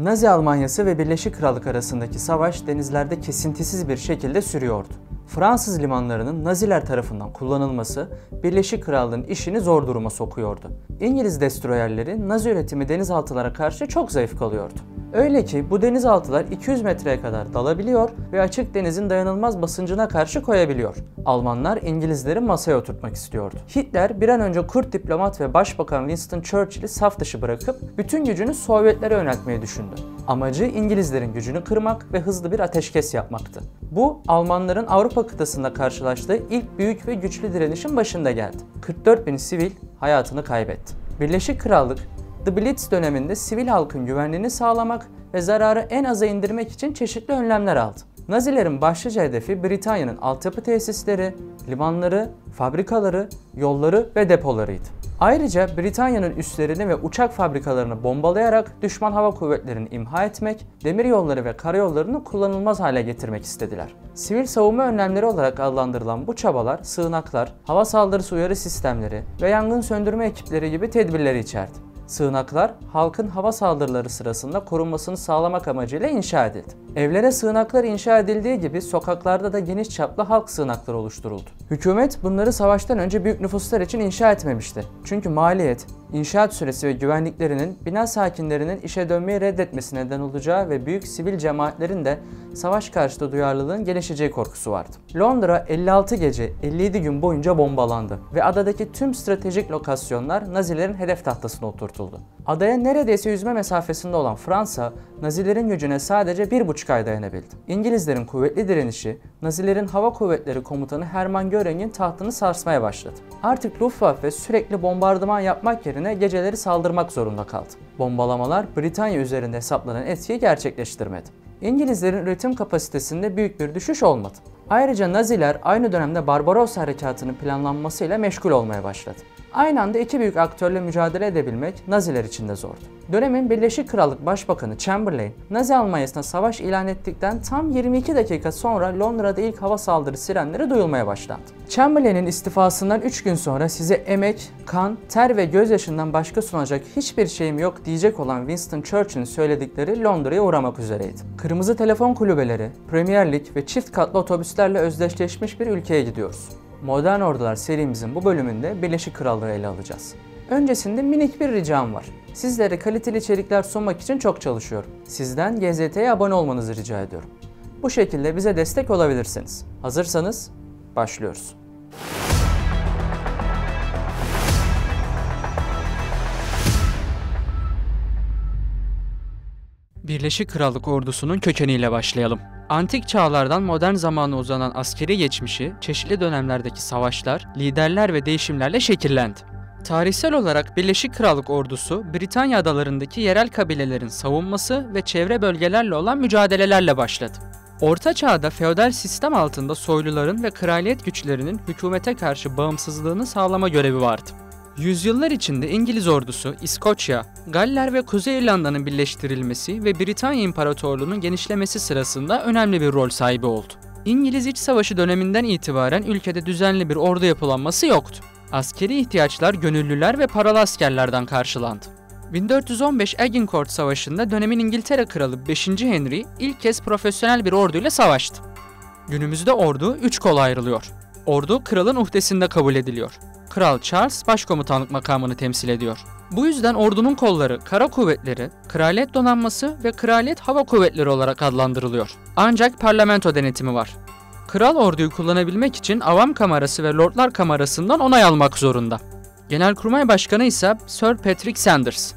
Nazi Almanyası ve Birleşik Krallık arasındaki savaş denizlerde kesintisiz bir şekilde sürüyordu. Fransız limanlarının Naziler tarafından kullanılması Birleşik Krallık'ın işini zor duruma sokuyordu. İngiliz destroyerleri Nazi üretimi denizaltılara karşı çok zayıf kalıyordu. Öyle ki bu denizaltılar 200 metreye kadar dalabiliyor ve açık denizin dayanılmaz basıncına karşı koyabiliyor. Almanlar İngilizleri masaya oturtmak istiyordu. Hitler bir an önce kurt diplomat ve Başbakan Winston Churchill'i saf dışı bırakıp bütün gücünü Sovyetlere yöneltmeyi düşündü. Amacı İngilizlerin gücünü kırmak ve hızlı bir ateşkes yapmaktı. Bu Almanların Avrupa kıtasında karşılaştığı ilk büyük ve güçlü direnişin başında geldi. 44.000 sivil hayatını kaybetti. Birleşik Krallık, The Blitz döneminde sivil halkın güvenliğini sağlamak ve zararı en aza indirmek için çeşitli önlemler aldı. Nazilerin başlıca hedefi Britanya'nın altyapı tesisleri, limanları, fabrikaları, yolları ve depolarıydı. Ayrıca Britanya'nın üslerini ve uçak fabrikalarını bombalayarak düşman hava kuvvetlerini imha etmek, demiryolları ve karayollarını kullanılmaz hale getirmek istediler. Sivil savunma önlemleri olarak adlandırılan bu çabalar, sığınaklar, hava saldırısı uyarı sistemleri ve yangın söndürme ekipleri gibi tedbirleri içerdi. Sığınaklar, halkın hava saldırıları sırasında korunmasını sağlamak amacıyla inşa edildi. Evlere sığınaklar inşa edildiği gibi sokaklarda da geniş çaplı halk sığınakları oluşturuldu. Hükümet bunları savaştan önce büyük nüfuslar için inşa etmemişti. Çünkü maliyet, inşaat süresi ve güvenliklerinin bina sakinlerinin işe dönmeyi reddetmesi neden olacağı ve büyük sivil cemaatlerin de savaş karşıtı duyarlılığın gelişeceği korkusu vardı. Londra 56 gece 57 gün boyunca bombalandı ve adadaki tüm stratejik lokasyonlar Nazilerin hedef tahtasına oturtuldu. Adaya neredeyse yüzme mesafesinde olan Fransa, Nazilerin gücüne sadece 1,5 ay dayanabildi. İngilizlerin kuvvetli direnişi, Nazilerin hava kuvvetleri komutanı Hermann Göring'in tahtını sarsmaya başladı. Artık Luftwaffe sürekli bombardıman yapmak yerine geceleri saldırmak zorunda kaldı. Bombalamalar Britanya üzerinde hesaplanan etkiyi gerçekleştirmedi. İngilizlerin üretim kapasitesinde büyük bir düşüş olmadı. Ayrıca Naziler aynı dönemde Barbarossa Harekatı'nın planlanmasıyla meşgul olmaya başladı. Aynı anda iki büyük aktörle mücadele edebilmek Naziler için de zordu. Dönemin Birleşik Krallık Başbakanı Chamberlain, Nazi Almanyası'na savaş ilan ettikten tam 22 dakika sonra Londra'da ilk hava saldırı sirenleri duyulmaya başlandı. Chamberlain'in istifasından 3 gün sonra size emek, kan, ter ve gözyaşından başka sunacak hiçbir şeyim yok diyecek olan Winston Churchill'in söyledikleri Londra'ya uğramak üzereydi. Kırmızı telefon kulübeleri, Premier Lig ve çift katlı otobüslerle özdeşleşmiş bir ülkeye gidiyoruz. Modern Ordular serimizin bu bölümünde Birleşik Krallığı ele alacağız. Öncesinde minik bir ricam var. Sizlere kaliteli içerikler sunmak için çok çalışıyorum. Sizden GZT'ye abone olmanızı rica ediyorum. Bu şekilde bize destek olabilirsiniz. Hazırsanız başlıyoruz. Birleşik Krallık ordusunun kökeniyle başlayalım. Antik çağlardan modern zamana uzanan askeri geçmişi, çeşitli dönemlerdeki savaşlar, liderler ve değişimlerle şekillendi. Tarihsel olarak Birleşik Krallık ordusu, Britanya adalarındaki yerel kabilelerin savunması ve çevre bölgelerle olan mücadelelerle başladı. Orta Çağ'da feodal sistem altında soyluların ve kraliyet güçlerinin hükümete karşı bağımsızlığını sağlama görevi vardı. Yüzyıllar içinde İngiliz ordusu, İskoçya, Galler ve Kuzey İrlanda'nın birleştirilmesi ve Britanya İmparatorluğu'nun genişlemesi sırasında önemli bir rol sahibi oldu. İngiliz İç Savaşı döneminden itibaren ülkede düzenli bir ordu yapılanması yoktu. Askeri ihtiyaçlar gönüllüler ve paralı askerlerden karşılandı. 1415 Agincourt Savaşı'nda dönemin İngiltere Kralı 5. Henry ilk kez profesyonel bir orduyla savaştı. Günümüzde ordu 3 kola ayrılıyor. Ordu kralın uhdesinde kabul ediliyor. Kral Charles başkomutanlık makamını temsil ediyor. Bu yüzden ordunun kolları Kara Kuvvetleri, Kraliyet Donanması ve Kraliyet Hava Kuvvetleri olarak adlandırılıyor. Ancak parlamento denetimi var. Kral orduyu kullanabilmek için Avam Kamerası ve Lordlar Kamerası'ndan onay almak zorunda. Genelkurmay Başkanı ise Sir Patrick Sanders.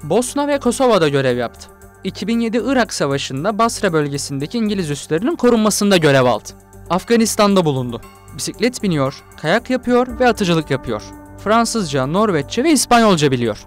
Bosna ve Kosova'da görev yaptı. 2007 Irak Savaşı'nda Basra bölgesindeki İngiliz üslerinin korunmasında görev aldı. Afganistan'da bulundu. Bisiklet biniyor, kayak yapıyor ve atıcılık yapıyor. Fransızca, Norveççe ve İspanyolca biliyor.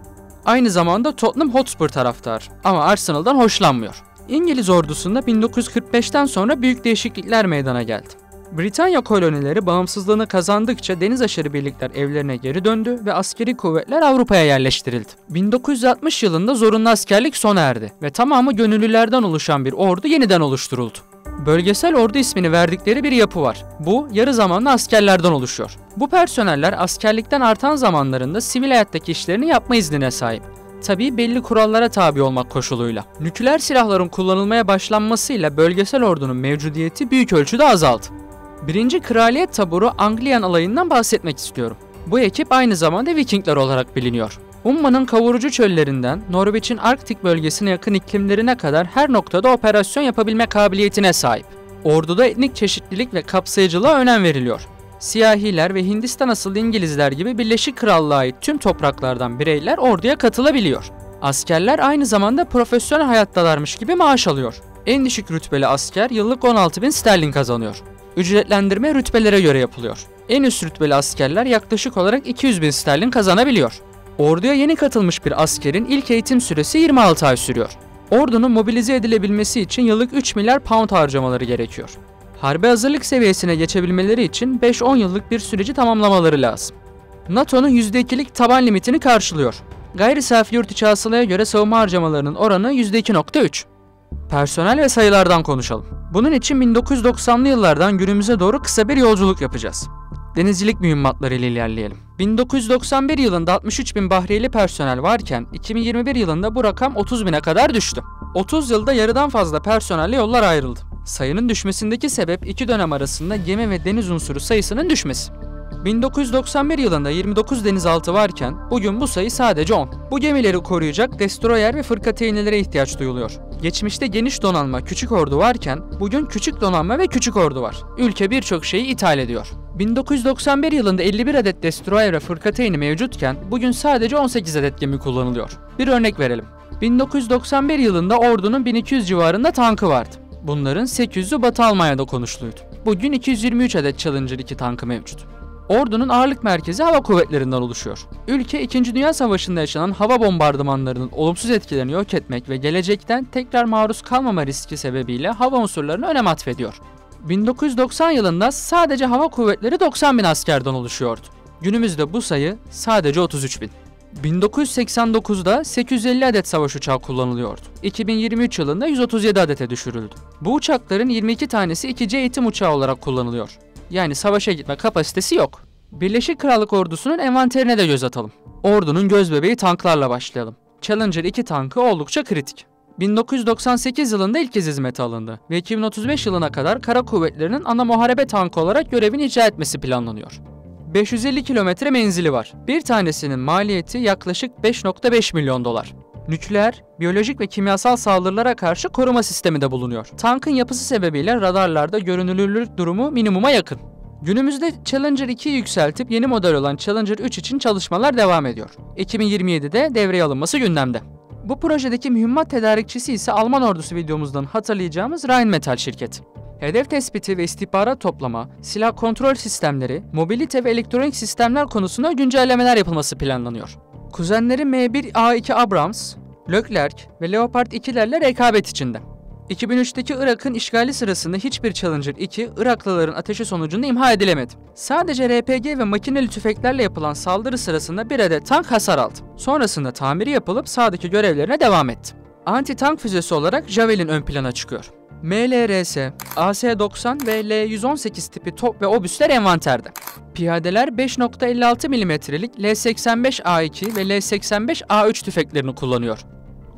Aynı zamanda Tottenham Hotspur taraftar ama Arsenal'dan hoşlanmıyor. İngiliz ordusunda 1945'ten sonra büyük değişiklikler meydana geldi. Britanya kolonileri bağımsızlığını kazandıkça deniz aşırı birlikler evlerine geri döndü ve askeri kuvvetler Avrupa'ya yerleştirildi. 1960 yılında zorunlu askerlik sona erdi ve tamamı gönüllülerden oluşan bir ordu yeniden oluşturuldu. Bölgesel ordu ismini verdikleri bir yapı var. Bu, yarı zamanlı askerlerden oluşuyor. Bu personeller askerlikten artan zamanlarında sivil hayattaki işlerini yapma iznine sahip. Tabii belli kurallara tabi olmak koşuluyla. Nükleer silahların kullanılmaya başlanmasıyla bölgesel ordunun mevcudiyeti büyük ölçüde azaldı. 1. Kraliyet Taburu Anglian alayından bahsetmek istiyorum. Bu ekip aynı zamanda Vikingler olarak biliniyor. Umman'ın kavurucu çöllerinden Norveç'in Arktik bölgesine yakın iklimlerine kadar her noktada operasyon yapabilme kabiliyetine sahip. Orduda etnik çeşitlilik ve kapsayıcılığa önem veriliyor. Siyahiler ve Hindistan asıllı İngilizler gibi Birleşik Krallığa ait tüm topraklardan bireyler orduya katılabiliyor. Askerler aynı zamanda profesyonel hayattalarmış gibi maaş alıyor. En düşük rütbeli asker yıllık 16.000 sterlin kazanıyor. Ücretlendirme rütbelere göre yapılıyor. En üst rütbeli askerler yaklaşık olarak 200.000 sterlin kazanabiliyor. Orduya yeni katılmış bir askerin ilk eğitim süresi 26 ay sürüyor. Ordunun mobilize edilebilmesi için yıllık 3 milyar pound harcamaları gerekiyor. Harbe hazırlık seviyesine geçebilmeleri için 5-10 yıllık bir süreci tamamlamaları lazım. NATO'nun %2'lik taban limitini karşılıyor. Gayri safi yurt içi hasılaya göre savunma harcamalarının oranı %2.3. Personel ve sayılardan konuşalım. Bunun için 1990'lı yıllardan günümüze doğru kısa bir yolculuk yapacağız. Denizcilik mühimmatları ile ilerleyelim. 1991 yılında 63.000 Bahriyeli personel varken 2021 yılında bu rakam 30.000'e kadar düştü. 30 yılda yarıdan fazla personelle yollar ayrıldı. Sayının düşmesindeki sebep iki dönem arasında gemi ve deniz unsuru sayısının düşmesi. 1991 yılında 29 denizaltı varken bugün bu sayı sadece 10. Bu gemileri koruyacak destroyer ve fırkateynelere ihtiyaç duyuluyor. Geçmişte geniş donanma, küçük ordu varken bugün küçük donanma ve küçük ordu var. Ülke birçok şeyi ithal ediyor. 1991 yılında 51 adet destroyer ve fırkateyni mevcutken bugün sadece 18 adet gemi kullanılıyor. Bir örnek verelim. 1991 yılında ordunun 1200 civarında tankı vardı. Bunların 800'ü Batı Almanya'da konuşluydu. Bugün 223 adet Challenger 2 tankı mevcut. Ordunun ağırlık merkezi hava kuvvetlerinden oluşuyor. Ülke 2. Dünya Savaşı'nda yaşanan hava bombardımanlarının olumsuz etkilerini yok etmek ve gelecekten tekrar maruz kalmama riski sebebiyle hava unsurlarını önem atfediyor. 1990 yılında sadece hava kuvvetleri 90.000 askerden oluşuyordu. Günümüzde bu sayı sadece 33.000. 1989'da 850 adet savaş uçağı kullanılıyordu. 2023 yılında 137 adete düşürüldü. Bu uçakların 22 tanesi 2C eğitim uçağı olarak kullanılıyor. Yani savaşa gitme kapasitesi yok. Birleşik Krallık ordusunun envanterine de göz atalım. Ordunun gözbebeği tanklarla başlayalım. Challenger 2 tankı oldukça kritik. 1998 yılında ilk kez hizmete alındı ve 2035 yılına kadar kara kuvvetlerinin ana muharebe tankı olarak görevini icra etmesi planlanıyor. 550 kilometre menzili var. Bir tanesinin maliyeti yaklaşık 5.5 milyon dolar. Nükleer, biyolojik ve kimyasal saldırılara karşı koruma sistemi de bulunuyor. Tankın yapısı sebebiyle radarlarda görünürlülük durumu minimuma yakın. Günümüzde Challenger 2'yi yükseltip yeni model olan Challenger 3 için çalışmalar devam ediyor. 2027'de devreye alınması gündemde. Bu projedeki mühimmat tedarikçisi ise Alman ordusu videomuzdan hatırlayacağımız Rheinmetall şirketi. Hedef tespiti ve istihbarat toplama, silah kontrol sistemleri, mobilite ve elektronik sistemler konusunda güncellemeler yapılması planlanıyor. Kuzenleri M1A2 Abrams, Leclerc ve Leopard 2'lerle rekabet içinde. 2003'teki Irak'ın işgali sırasında hiçbir Challenger 2 Iraklıların ateşi sonucunda imha edilemedi. Sadece RPG ve makineli tüfeklerle yapılan saldırı sırasında bir adet tank hasar aldı. Sonrasında tamiri yapılıp sahadaki görevlerine devam etti. Anti-tank füzesi olarak Javelin ön plana çıkıyor. MLRS, AS-90 ve L-118 tipi top ve obüsler envanterde. Piyadeler 5.56 mm'lik L-85A2 ve L-85A3 tüfeklerini kullanıyor.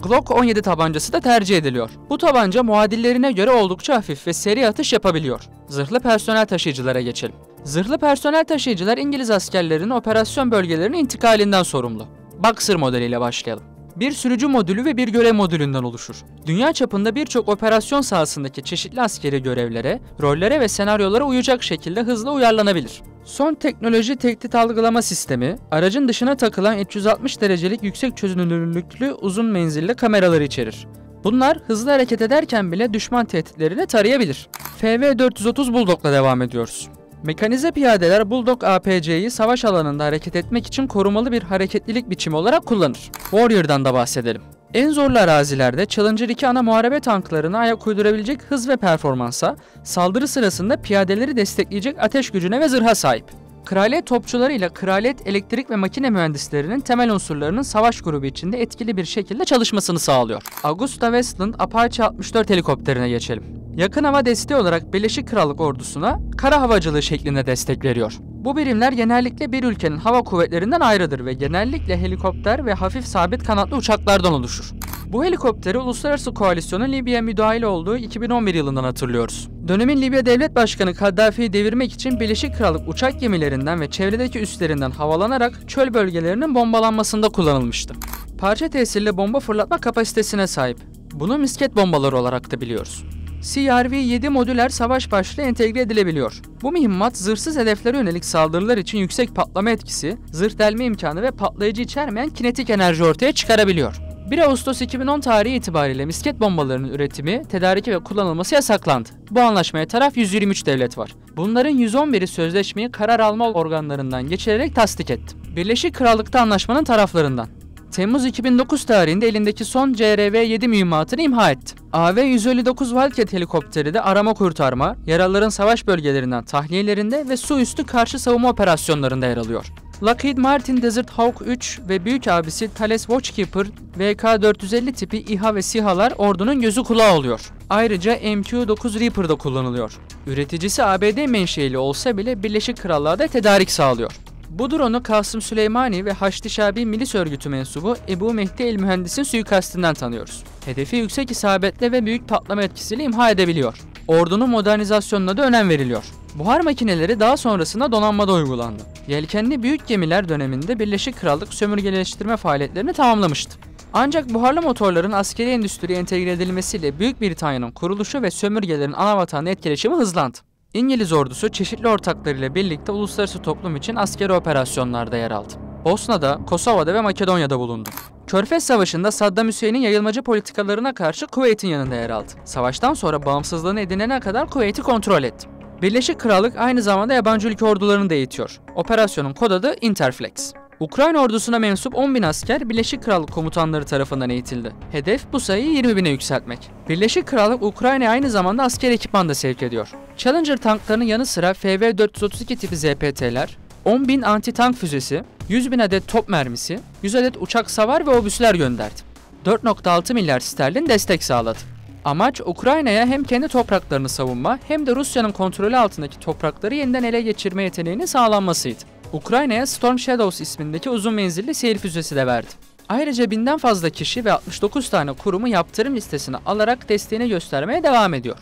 Glock 17 tabancası da tercih ediliyor. Bu tabanca muadillerine göre oldukça hafif ve seri atış yapabiliyor. Zırhlı personel taşıyıcılara geçelim. Zırhlı personel taşıyıcılar İngiliz askerlerinin operasyon bölgelerine intikalinden sorumlu. Boxer modeliyle başlayalım. Bir sürücü modülü ve bir görev modülünden oluşur. Dünya çapında birçok operasyon sahasındaki çeşitli askeri görevlere, rollere ve senaryolara uyacak şekilde hızlı uyarlanabilir. Son teknoloji tehdit algılama sistemi, aracın dışına takılan 360 derecelik yüksek çözünürlüklü uzun menzilli kameraları içerir. Bunlar hızlı hareket ederken bile düşman tehditlerini tarayabilir. FV-430 Bulldog'la devam ediyoruz. Mekanize piyadeler Bulldog APC'yi savaş alanında hareket etmek için korumalı bir hareketlilik biçimi olarak kullanır. Warrior'dan da bahsedelim. En zorlu arazilerde Challenger 2 ana muharebe tanklarına ayak uydurabilecek hız ve performansa, saldırı sırasında piyadeleri destekleyecek ateş gücüne ve zırha sahip. Kraliyet topçuları ile kraliyet elektrik ve makine mühendislerinin temel unsurlarının savaş grubu içinde etkili bir şekilde çalışmasını sağlıyor. Augusta Westland Apache 64 helikopterine geçelim. Yakın hava desteği olarak Birleşik Krallık ordusuna kara havacılığı şeklinde destek veriyor. Bu birimler genellikle bir ülkenin hava kuvvetlerinden ayrıdır ve genellikle helikopter ve hafif sabit kanatlı uçaklardan oluşur. Bu helikopteri uluslararası koalisyonun Libya'ya müdahale olduğu 2011 yılından hatırlıyoruz. Dönemin Libya Devlet Başkanı Kaddafi'yi devirmek için Birleşik Krallık uçak gemilerinden ve çevredeki üslerinden havalanarak çöl bölgelerinin bombalanmasında kullanılmıştı. Parça tesirli bomba fırlatma kapasitesine sahip. Bunu misket bombaları olarak da biliyoruz. CRV-7 modüler savaş başlığı entegre edilebiliyor. Bu mühimmat zırhsız hedeflere yönelik saldırılar için yüksek patlama etkisi, zırh delme imkanı ve patlayıcı içermeyen kinetik enerji ortaya çıkarabiliyor. 1 Ağustos 2010 tarihi itibariyle misket bombalarının üretimi, tedariki ve kullanılması yasaklandı. Bu anlaşmaya taraf 123 devlet var. Bunların 111'i sözleşmeyi karar alma organlarından geçirerek tasdik etti. Birleşik Krallık'ta anlaşmanın taraflarından. Temmuz 2009 tarihinde elindeki son CRV-7 mühimmatını imha etti. AV-159 Wildcat helikopteri de arama kurtarma, yaralıların savaş bölgelerinden tahliyelerinde ve su üstü karşı savunma operasyonlarında yer alıyor. Lockheed Martin Desert Hawk 3 ve büyük abisi Thales Watchkeeper VK-450 tipi İHA ve SİHA'lar ordunun gözü kulağı oluyor. Ayrıca MQ-9 Reaper'da kullanılıyor. Üreticisi ABD menşeili olsa bile Birleşik Krallığa da tedarik sağlıyor. Bu drone'u Kasım Süleymani ve Haçlı Şabi Milis Örgütü mensubu Ebu Mehdi El Mühendis'in suikastinden tanıyoruz. Hedefi yüksek isabetle ve büyük patlama etkisiyle imha edebiliyor. Ordunun modernizasyonuna da önem veriliyor. Buhar makineleri daha sonrasında donanmada uygulandı. Yelkenli büyük gemiler döneminde Birleşik Krallık sömürgeleştirme faaliyetlerini tamamlamıştı. Ancak buharlı motorların askeri endüstriye entegre edilmesiyle Büyük Britanya'nın kuruluşu ve sömürgelerin anavatanı etkileşimi hızlandı. İngiliz ordusu çeşitli ortaklarıyla birlikte uluslararası toplum için askeri operasyonlarda yer aldı. Bosna'da, Kosova'da ve Makedonya'da bulundu. Körfez Savaşı'nda Saddam Hüseyin'in yayılmacı politikalarına karşı Kuveyt'in yanında yer aldı. Savaştan sonra bağımsızlığını edinene kadar Kuveyt'i kontrol etti. Birleşik Krallık aynı zamanda yabancı ülke ordularını da eğitiyor. Operasyonun kod adı Interflex. Ukrayna ordusuna mensup 10.000 asker Birleşik Krallık komutanları tarafından eğitildi. Hedef bu sayıyı 20.000'e yükseltmek. Birleşik Krallık Ukrayna'ya aynı zamanda asker ekipman da sevk ediyor. Challenger tanklarının yanı sıra FV-432 tipi ZPT'ler, 10.000 anti-tank füzesi, 100.000 adet top mermisi, 100 adet uçak savar ve obüsler gönderdi. 4.6 milyar sterlin destek sağladı. Amaç Ukrayna'ya hem kendi topraklarını savunma hem de Rusya'nın kontrolü altındaki toprakları yeniden ele geçirme yeteneğinin sağlanmasıydı. Ukrayna'ya Storm Shadows ismindeki uzun menzilli seyir füzesi de verdi. Ayrıca 1000'den fazla kişi ve 69 tane kurumu yaptırım listesine alarak desteğini göstermeye devam ediyor.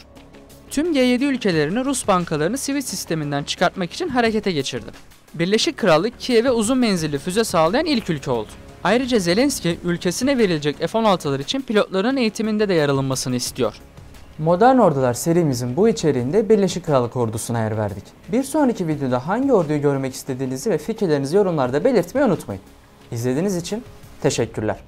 Tüm G7 ülkelerini Rus bankalarını Swift sisteminden çıkartmak için harekete geçirdi. Birleşik Krallık Kiev'e uzun menzilli füze sağlayan ilk ülke oldu. Ayrıca Zelenski ülkesine verilecek F-16'lar için pilotların eğitiminde de yer alınmasını istiyor. Modern Ordular serimizin bu içeriğinde Birleşik Krallık ordusuna yer verdik. Bir sonraki videoda hangi orduyu görmek istediğinizi ve fikirlerinizi yorumlarda belirtmeyi unutmayın. İzlediğiniz için teşekkürler.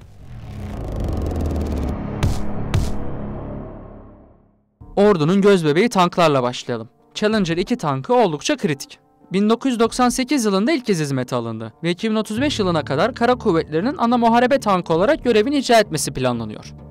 Ordunun gözbebeği tanklarla başlayalım. Challenger 2 tankı oldukça kritik. 1998 yılında ilk kez hizmete alındı ve 2035 yılına kadar Kara Kuvvetleri'nin ana muharebe tankı olarak görevini icra etmesi planlanıyor.